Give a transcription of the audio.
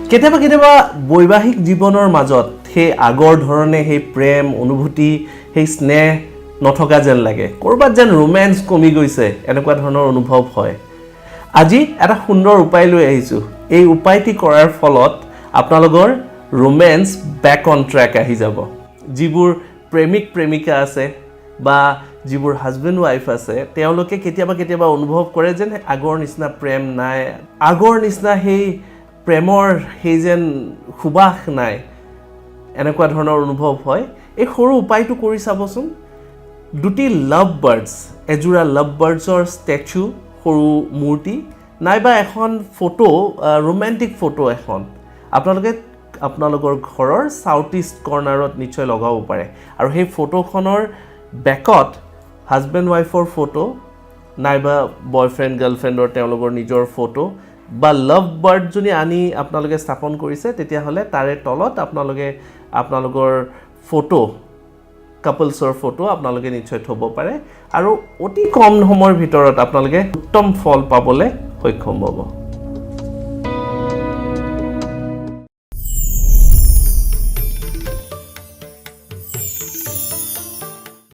কেতিয়াবা কেতিয়াবা বৈবাহিক জীৱনৰ মাজত সেই আগৰ ধৰণে সেই প্ৰেম অনুভূতি সেই স্নেহ নথকা যেন লাগে কৰবাত যেন ৰোমেন্স কমি গৈছে এনেকুৱা ধৰণৰ অনুভৱ হয় আজি এটা সুন্দৰ উপায় লৈ আহিছো এই উপায়টি কৰাৰ ফলত আপোনালোকৰ ৰোমেন্স ব্যাক অন ট্ৰেক আহি যাব যিবোৰ প্ৰেমিক প্ৰেমিকা আছে বা যিবোৰ হাজবেণ্ড ওয়াইফ আছে তেওঁলোকে কেতিয়াবা অনুভৱ কৰে যেন আগৰ নিচিনা প্ৰেম নাই আগৰ নিচিনা সেই প্ৰেমৰ সেই যেন সুবাস নাই এনেকুৱা ধৰণৰ অনুভৱ হয় এই সৰু উপায়টো কৰি চাবচোন দুটি লাভ বাৰ্ডছ এজোৰা লাভ বাৰ্ডছৰ ষ্টেচু সৰু মূৰ্তি নাইবা এখন ফটো ৰোমান্টিক ফটো এখন আপোনালোকে আপোনালোকৰ ঘৰৰ সাউথ ইষ্ট কৰ্নাৰত নিশ্চয় লগাব পাৰে আৰু সেই ফটোখনৰ ব্যাকত হাজবেণ্ড ওয়াইফৰ ফটো নাইবা বয়ফ্ৰেণ্ড গাৰ্লফ্ৰেণ্ডৰ তেওঁলোকৰ নিজৰ ফটো বা লাভ বাৰ্ড যদি আনি আপোনালোকে স্থাপন কৰিছে তেতিয়াহ'লে তাৰে তলত আপোনালোকৰ ফটো কাপলছৰ ফটো আপোনালোকে নিশ্চয় থব পাৰে আৰু অতি কম সময়ৰ ভিতৰত আপোনালোকে উত্তম ফল পাবলৈ সক্ষম হ'ব